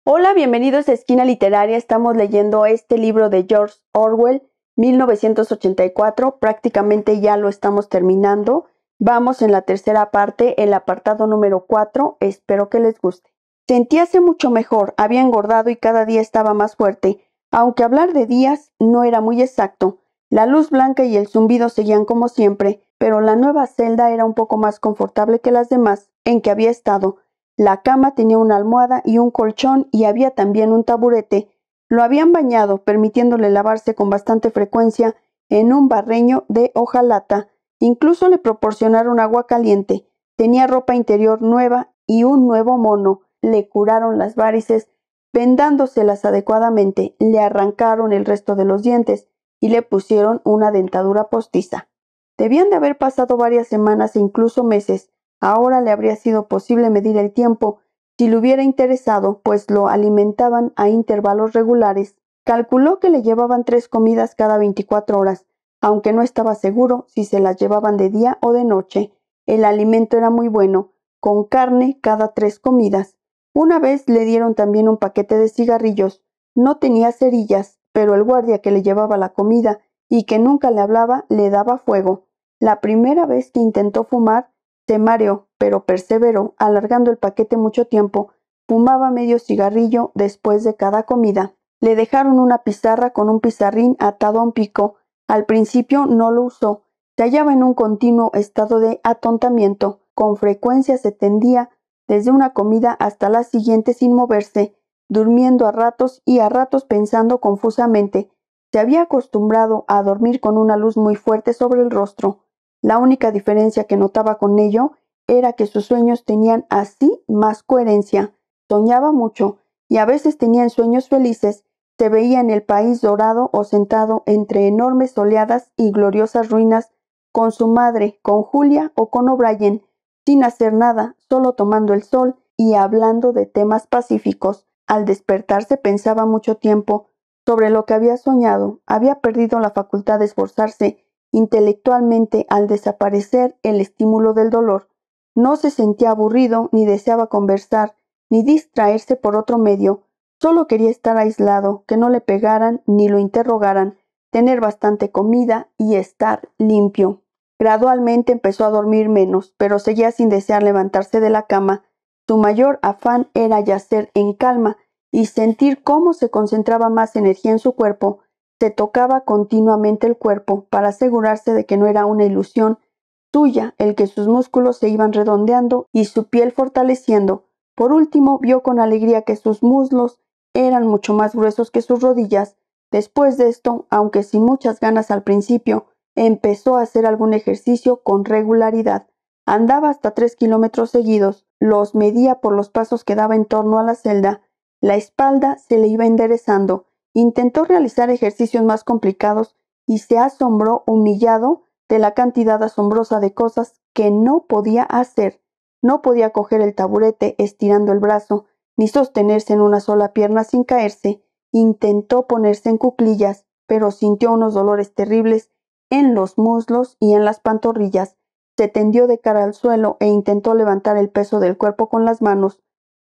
Hola, bienvenidos a Esquina Literaria. Estamos leyendo este libro de George Orwell, 1984. Prácticamente ya lo estamos terminando. Vamos en la tercera parte, el apartado número 4. Espero que les guste. Sentíase mucho mejor, había engordado y cada día estaba más fuerte. Aunque hablar de días no era muy exacto. La luz blanca y el zumbido seguían como siempre, pero la nueva celda era un poco más confortable que las demás en que había estado. La cama tenía una almohada y un colchón y había también un taburete. Lo habían bañado, permitiéndole lavarse con bastante frecuencia en un barreño de hojalata. Incluso le proporcionaron agua caliente. Tenía ropa interior nueva y un nuevo mono. Le curaron las varices, vendándoselas adecuadamente. Le arrancaron el resto de los dientes y le pusieron una dentadura postiza. Debían de haber pasado varias semanas e incluso meses. Ahora le habría sido posible medir el tiempo si le hubiera interesado, pues lo alimentaban a intervalos regulares. Calculó que le llevaban 3 comidas cada 24 horas, aunque no estaba seguro si se las llevaban de día o de noche. El alimento era muy bueno, con carne cada 3 comidas. Una vez le dieron también un paquete de cigarrillos. No tenía cerillas, pero el guardia que le llevaba la comida y que nunca le hablaba le daba fuego. La primera vez que intentó fumar, se mareó, pero perseveró, alargando el paquete mucho tiempo. Fumaba medio cigarrillo después de cada comida. Le dejaron una pizarra con un pizarrín atado a un pico. Al principio no lo usó. Se hallaba en un continuo estado de atontamiento. Con frecuencia se tendía desde una comida hasta la siguiente sin moverse, durmiendo a ratos y a ratos pensando confusamente. Se había acostumbrado a dormir con una luz muy fuerte sobre el rostro. La única diferencia que notaba con ello era que sus sueños tenían así más coherencia. Soñaba mucho y a veces tenía sueños felices. Se veía en el país dorado o sentado entre enormes oleadas y gloriosas ruinas, con su madre, con Julia o con O'Brien, sin hacer nada, solo tomando el sol y hablando de temas pacíficos. Al despertarse pensaba mucho tiempo sobre lo que había soñado. Había perdido la facultad de esforzarse intelectualmente al desaparecer el estímulo del dolor. No se sentía aburrido, ni deseaba conversar, ni distraerse por otro medio. Solo quería estar aislado, que no le pegaran ni lo interrogaran, tener bastante comida y estar limpio. Gradualmente empezó a dormir menos, pero seguía sin desear levantarse de la cama. Su mayor afán era yacer en calma y sentir cómo se concentraba más energía en su cuerpo. Se tocaba continuamente el cuerpo para asegurarse de que no era una ilusión suya el que sus músculos se iban redondeando y su piel fortaleciendo. Por último, vio con alegría que sus muslos eran mucho más gruesos que sus rodillas. Después de esto, aunque sin muchas ganas al principio, empezó a hacer algún ejercicio con regularidad. Andaba hasta 3 kilómetros seguidos. Los medía por los pasos que daba en torno a la celda. La espalda se le iba enderezando. Intentó realizar ejercicios más complicados y se asombró humillado de la cantidad asombrosa de cosas que no podía hacer. No podía coger el taburete estirando el brazo, ni sostenerse en una sola pierna sin caerse. Intentó ponerse en cuclillas, pero sintió unos dolores terribles en los muslos y en las pantorrillas. Se tendió de cara al suelo e intentó levantar el peso del cuerpo con las manos.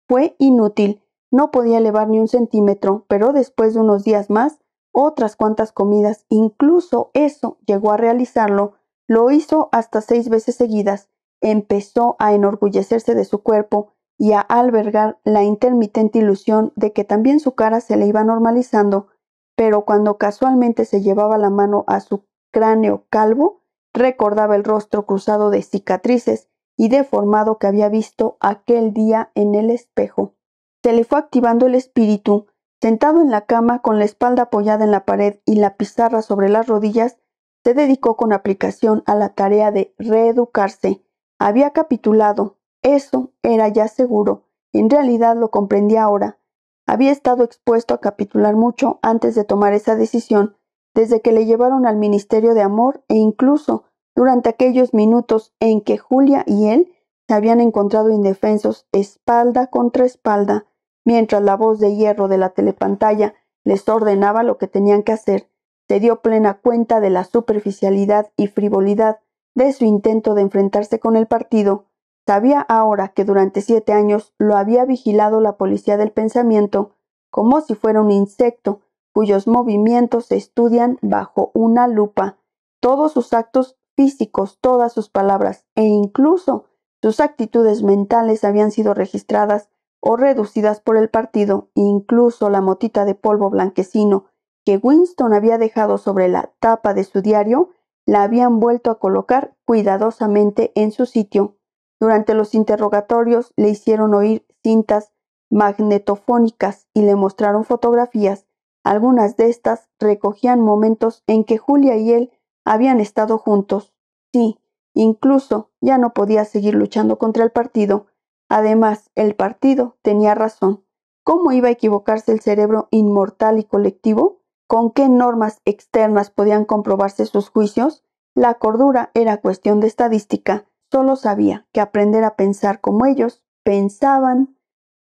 Fue inútil. No podía elevar ni un centímetro, pero después de unos días más, otras cuantas comidas, incluso eso llegó a realizarlo. Lo hizo hasta 6 veces seguidas. Empezó a enorgullecerse de su cuerpo y a albergar la intermitente ilusión de que también su cara se le iba normalizando, pero cuando casualmente se llevaba la mano a su cráneo calvo, recordaba el rostro cruzado de cicatrices y deformado que había visto aquel día en el espejo. Se le fue activando el espíritu. Sentado en la cama, con la espalda apoyada en la pared y la pizarra sobre las rodillas, se dedicó con aplicación a la tarea de reeducarse. Había capitulado. Eso era ya seguro. En realidad lo comprendía ahora. Había estado expuesto a capitular mucho antes de tomar esa decisión, desde que le llevaron al Ministerio de Amor e incluso durante aquellos minutos en que Julia y él se habían encontrado indefensos espalda contra espalda, mientras la voz de hierro de la telepantalla les ordenaba lo que tenían que hacer. Se dio plena cuenta de la superficialidad y frivolidad de su intento de enfrentarse con el partido. Sabía ahora que durante 7 años lo había vigilado la policía del pensamiento como si fuera un insecto cuyos movimientos se estudian bajo una lupa. Todos sus actos físicos, todas sus palabras e incluso sus actitudes mentales habían sido registradas o reducidas por el partido, incluso la motita de polvo blanquecino que Winston había dejado sobre la tapa de su diario, la habían vuelto a colocar cuidadosamente en su sitio. Durante los interrogatorios le hicieron oír cintas magnetofónicas y le mostraron fotografías. Algunas de estas recogían momentos en que Julia y él habían estado juntos. Sí, incluso ya no podía seguir luchando contra el partido. Además, el partido tenía razón. ¿Cómo iba a equivocarse el cerebro inmortal y colectivo? ¿Con qué normas externas podían comprobarse sus juicios? La cordura era cuestión de estadística. Solo sabía que aprender a pensar como ellos pensaban.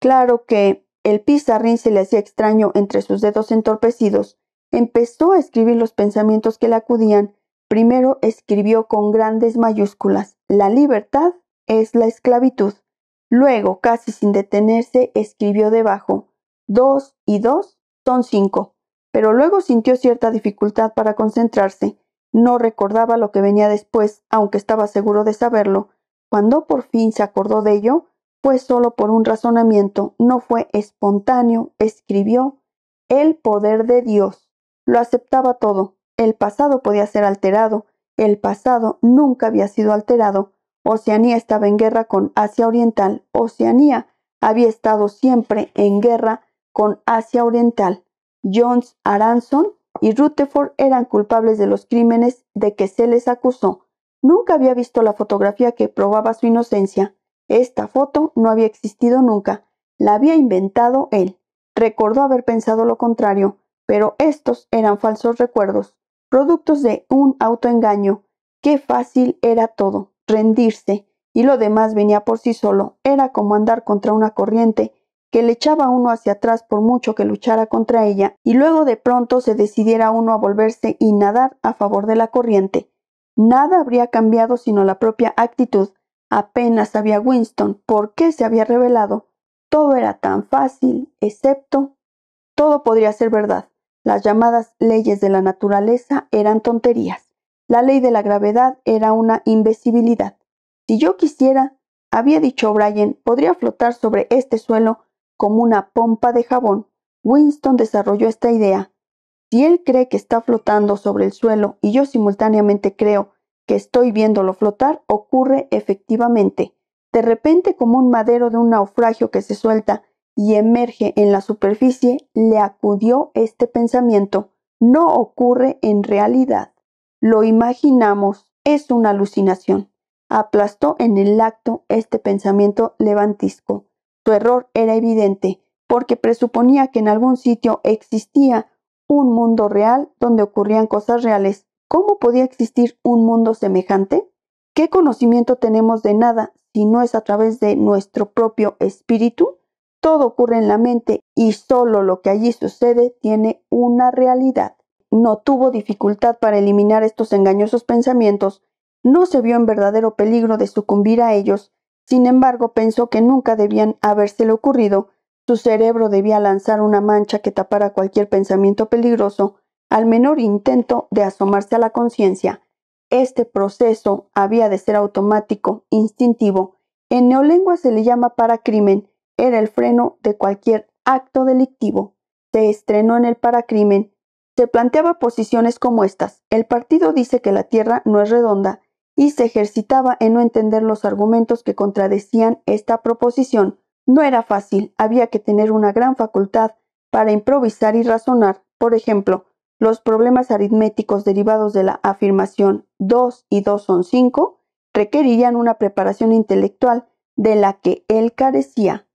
Claro que el pizarrín se le hacía extraño entre sus dedos entorpecidos. Empezó a escribir los pensamientos que le acudían. Primero escribió con grandes mayúsculas: la libertad es la esclavitud. Luego, casi sin detenerse, escribió debajo: 2 y 2 son 5. Pero luego sintió cierta dificultad para concentrarse. No recordaba lo que venía después, aunque estaba seguro de saberlo. Cuando por fin se acordó de ello, fue solo por un razonamiento, no fue espontáneo. Escribió: el poder de Dios. Lo aceptaba todo. El pasado podía ser alterado. El pasado nunca había sido alterado. Oceanía estaba en guerra con Asia Oriental. Oceanía había estado siempre en guerra con Asia Oriental. Jones, Aronson y Rutherford eran culpables de los crímenes de que se les acusó. Nunca había visto la fotografía que probaba su inocencia. Esta foto no había existido nunca. La había inventado él. Recordó haber pensado lo contrario, pero estos eran falsos recuerdos, productos de un autoengaño. Qué fácil era todo, rendirse, y lo demás venía por sí solo. Era como andar contra una corriente que le echaba uno hacia atrás por mucho que luchara contra ella, y luego de pronto se decidiera uno a volverse y nadar a favor de la corriente. Nada habría cambiado sino la propia actitud. Apenas sabía Winston por qué se había revelado. Todo era tan fácil, excepto... Todo podría ser verdad. Las llamadas leyes de la naturaleza eran tonterías. La ley de la gravedad era una imbecilidad. Si yo quisiera, había dicho O'Brien, podría flotar sobre este suelo como una pompa de jabón. Winston desarrolló esta idea. Si él cree que está flotando sobre el suelo y yo simultáneamente creo que estoy viéndolo flotar, ocurre efectivamente. De repente, como un madero de un naufragio que se suelta y emerge en la superficie, le acudió este pensamiento: no ocurre en realidad. Lo imaginamos, es una alucinación. Aplastó en el acto este pensamiento levantisco. Su error era evidente, porque presuponía que en algún sitio existía un mundo real donde ocurrían cosas reales. ¿Cómo podía existir un mundo semejante? ¿Qué conocimiento tenemos de nada si no es a través de nuestro propio espíritu? Todo ocurre en la mente y solo lo que allí sucede tiene una realidad. No tuvo dificultad para eliminar estos engañosos pensamientos. No se vio en verdadero peligro de sucumbir a ellos. Sin embargo, pensó que nunca debían habérsele ocurrido. Su cerebro debía lanzar una mancha que tapara cualquier pensamiento peligroso al menor intento de asomarse a la conciencia. Este proceso había de ser automático, instintivo. En neolengua se le llama paracrimen. Era el freno de cualquier acto delictivo. Se estrenó en el paracrimen. Se planteaba posiciones como estas: el partido dice que la Tierra no es redonda, y se ejercitaba en no entender los argumentos que contradecían esta proposición. No era fácil, había que tener una gran facultad para improvisar y razonar. Por ejemplo, los problemas aritméticos derivados de la afirmación 2 y 2 son 5 requerirían una preparación intelectual de la que él carecía.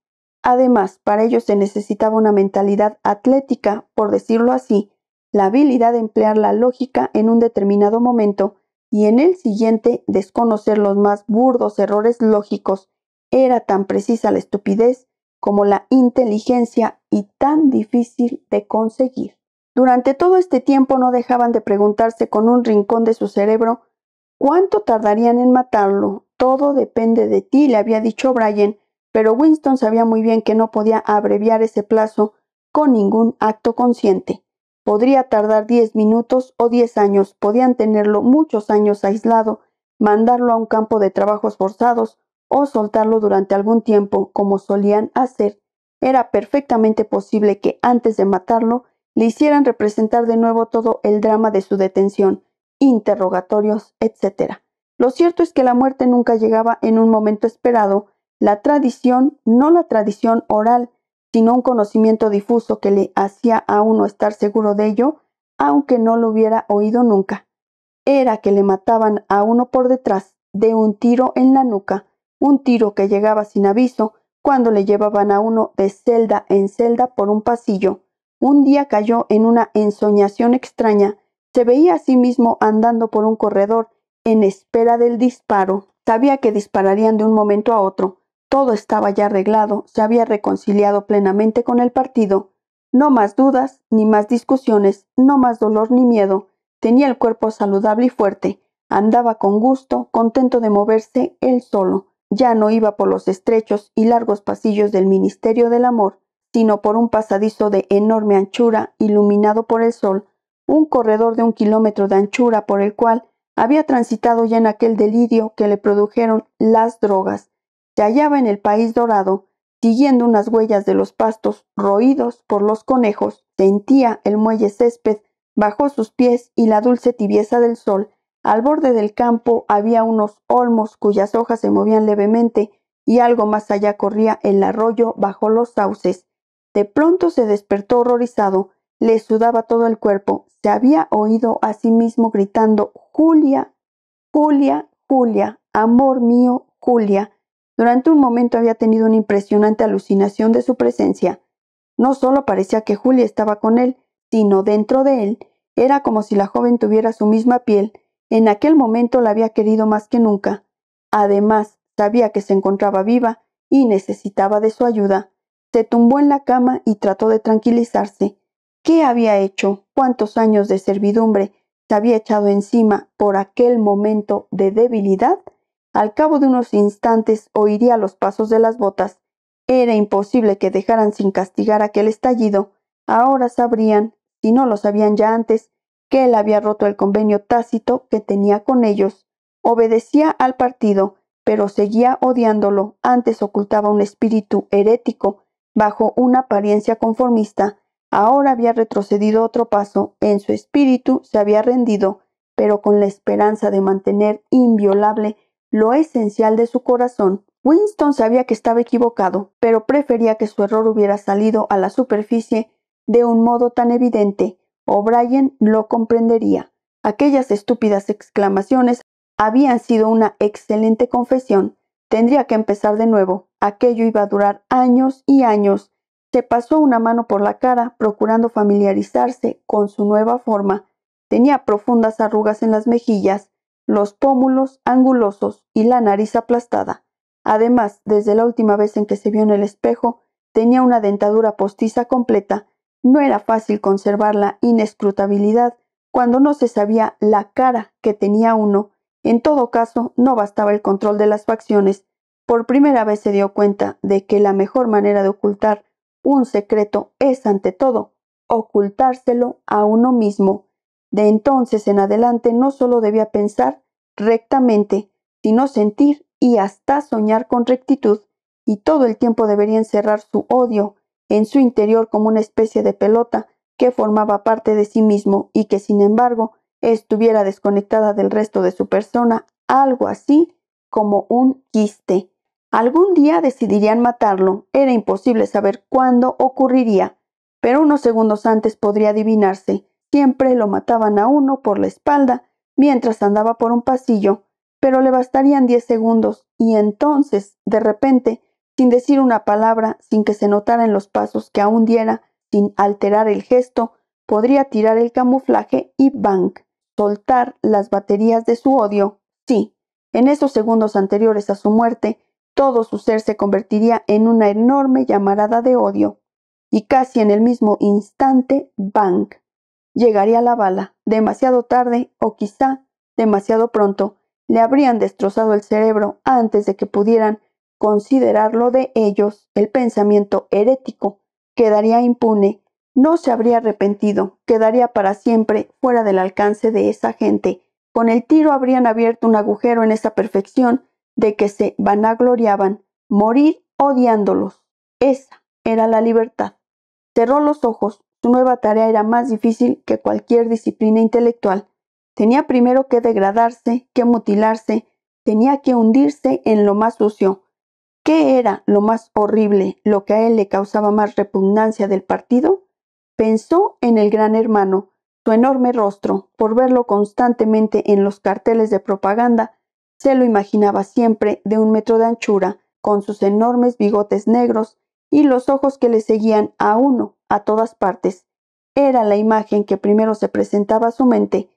Además, para ello se necesitaba una mentalidad atlética, por decirlo así, la habilidad de emplear la lógica en un determinado momento y en el siguiente desconocer los más burdos errores lógicos. Era tan precisa la estupidez como la inteligencia y tan difícil de conseguir. Durante todo este tiempo no dejaban de preguntarse con un rincón de su cerebro cuánto tardarían en matarlo. Todo depende de ti, le había dicho Brian, pero Winston sabía muy bien que no podía abreviar ese plazo con ningún acto consciente. Podría tardar 10 minutos o 10 años, podían tenerlo muchos años aislado, mandarlo a un campo de trabajos forzados o soltarlo durante algún tiempo, como solían hacer. Era perfectamente posible que antes de matarlo le hicieran representar de nuevo todo el drama de su detención, interrogatorios, etc. Lo cierto es que la muerte nunca llegaba en un momento esperado. La tradición, no la tradición oral, sino un conocimiento difuso que le hacía a uno estar seguro de ello, aunque no lo hubiera oído nunca. Era que le mataban a uno por detrás, de un tiro en la nuca, un tiro que llegaba sin aviso, cuando le llevaban a uno de celda en celda por un pasillo. Un día cayó en una ensoñación extraña. Se veía a sí mismo andando por un corredor, en espera del disparo. Sabía que dispararían de un momento a otro. Todo estaba ya arreglado, se había reconciliado plenamente con el partido. No más dudas, ni más discusiones, no más dolor ni miedo. Tenía el cuerpo saludable y fuerte. Andaba con gusto, contento de moverse él solo. Ya no iba por los estrechos y largos pasillos del Ministerio del Amor, sino por un pasadizo de enorme anchura, iluminado por el sol, un corredor de 1 kilómetro de anchura por el cual había transitado ya en aquel delirio que le produjeron las drogas. Se hallaba en el país dorado, siguiendo unas huellas de los pastos roídos por los conejos. Sentía el muelle césped bajo sus pies y la dulce tibieza del sol. Al borde del campo había unos olmos cuyas hojas se movían levemente y algo más allá corría el arroyo bajo los sauces. De pronto se despertó horrorizado. Le sudaba todo el cuerpo. Se había oído a sí mismo gritando: «Julia, Julia, Julia, amor mío, Julia». Durante un momento había tenido una impresionante alucinación de su presencia. No solo parecía que Julia estaba con él, sino dentro de él. Era como si la joven tuviera su misma piel. En aquel momento la había querido más que nunca. Además, sabía que se encontraba viva y necesitaba de su ayuda. Se tumbó en la cama y trató de tranquilizarse. ¿Qué había hecho? ¿Cuántos años de servidumbre se había echado encima por aquel momento de debilidad? Al cabo de unos instantes oiría los pasos de las botas. Era imposible que dejaran sin castigar aquel estallido. Ahora sabrían, si no lo sabían ya antes, que él había roto el convenio tácito que tenía con ellos. Obedecía al partido, pero seguía odiándolo. Antes ocultaba un espíritu herético bajo una apariencia conformista. Ahora había retrocedido otro paso. En su espíritu se había rendido, pero con la esperanza de mantener inviolable lo esencial de su corazón. Winston sabía que estaba equivocado, pero prefería que su error hubiera salido a la superficie de un modo tan evidente. O'Brien lo comprendería. Aquellas estúpidas exclamaciones habían sido una excelente confesión. Tendría que empezar de nuevo. Aquello iba a durar años y años. Se pasó una mano por la cara, procurando familiarizarse con su nueva forma. Tenía profundas arrugas en las mejillas, los pómulos angulosos y la nariz aplastada. Además, desde la última vez en que se vio en el espejo, tenía una dentadura postiza completa. No era fácil conservar la inescrutabilidad cuando no se sabía la cara que tenía uno. En todo caso, no bastaba el control de las facciones. Por primera vez se dio cuenta de que la mejor manera de ocultar un secreto es, ante todo, ocultárselo a uno mismo. De entonces en adelante no solo debía pensar rectamente, sino sentir y hasta soñar con rectitud, y todo el tiempo debería encerrar su odio en su interior como una especie de pelota que formaba parte de sí mismo y que, sin embargo, estuviera desconectada del resto de su persona, algo así como un quiste. Algún día decidirían matarlo. Era imposible saber cuándo ocurriría, pero unos segundos antes podría adivinarse. Siempre lo mataban a uno por la espalda mientras andaba por un pasillo, pero le bastarían 10 segundos y entonces, de repente, sin decir una palabra, sin que se notara en los pasos que aún diera, sin alterar el gesto, podría tirar el camuflaje y ¡bang!, soltar las baterías de su odio. Sí, en esos segundos anteriores a su muerte, todo su ser se convertiría en una enorme llamarada de odio. Y casi en el mismo instante, ¡bang!, llegaría la bala, demasiado tarde o quizá demasiado pronto. le habrían destrozado el cerebro antes de que pudieran considerarlo de ellos. El pensamiento herético quedaría impune, no se habría arrepentido, quedaría para siempre fuera del alcance de esa gente. Con el tiro habrían abierto un agujero en esa perfección de que se vanagloriaban, morir odiándolos. Esa era la libertad. Cerró los ojos. Su nueva tarea era más difícil que cualquier disciplina intelectual. Tenía primero que degradarse, que mutilarse, tenía que hundirse en lo más sucio. ¿Qué era lo más horrible, lo que a él le causaba más repugnancia del partido? Pensó en el Gran Hermano, su enorme rostro, por verlo constantemente en los carteles de propaganda, se lo imaginaba siempre de 1 metro de anchura, con sus enormes bigotes negros y los ojos que le seguían a uno a todas partes. Era la imagen que primero se presentaba a su mente.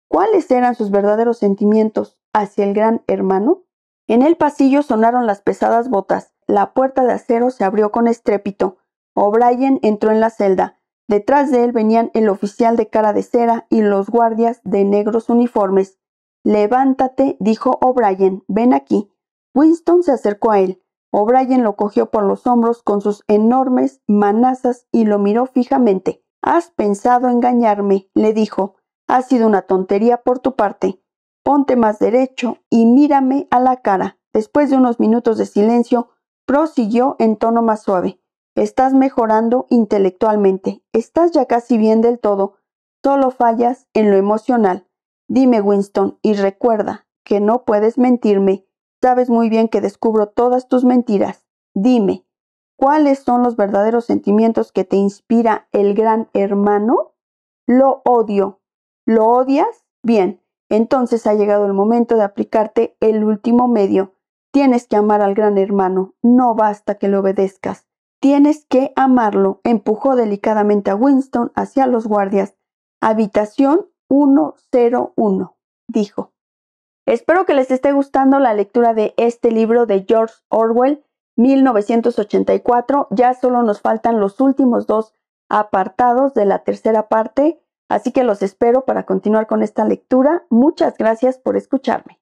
¿Cuáles eran sus verdaderos sentimientos hacia el Gran Hermano? En el pasillo sonaron las pesadas botas. La puerta de acero se abrió con estrépito. O'Brien entró en la celda. Detrás de él venían el oficial de cara de cera y los guardias de negros uniformes. «Levántate», dijo O'Brien, «ven aquí». Winston se acercó a él. O'Brien lo cogió por los hombros con sus enormes manazas y lo miró fijamente. «Has pensado engañarme», le dijo. «Ha sido una tontería por tu parte. Ponte más derecho y mírame a la cara». Después de unos minutos de silencio, prosiguió en tono más suave. «Estás mejorando intelectualmente. Estás ya casi bien del todo. Solo fallas en lo emocional. Dime, Winston, y recuerda que no puedes mentirme. Sabes muy bien que descubro todas tus mentiras. Dime, ¿cuáles son los verdaderos sentimientos que te inspira el Gran Hermano?» «Lo odio». «¿Lo odias? Bien, entonces ha llegado el momento de aplicarte el último medio. Tienes que amar al Gran Hermano. No basta que le obedezcas. Tienes que amarlo». Empujó delicadamente a Winston hacia los guardias. «Habitación 101», dijo. Espero que les esté gustando la lectura de este libro de George Orwell, 1984. Ya solo nos faltan los últimos 2 apartados de la tercera parte, así que los espero para continuar con esta lectura. Muchas gracias por escucharme.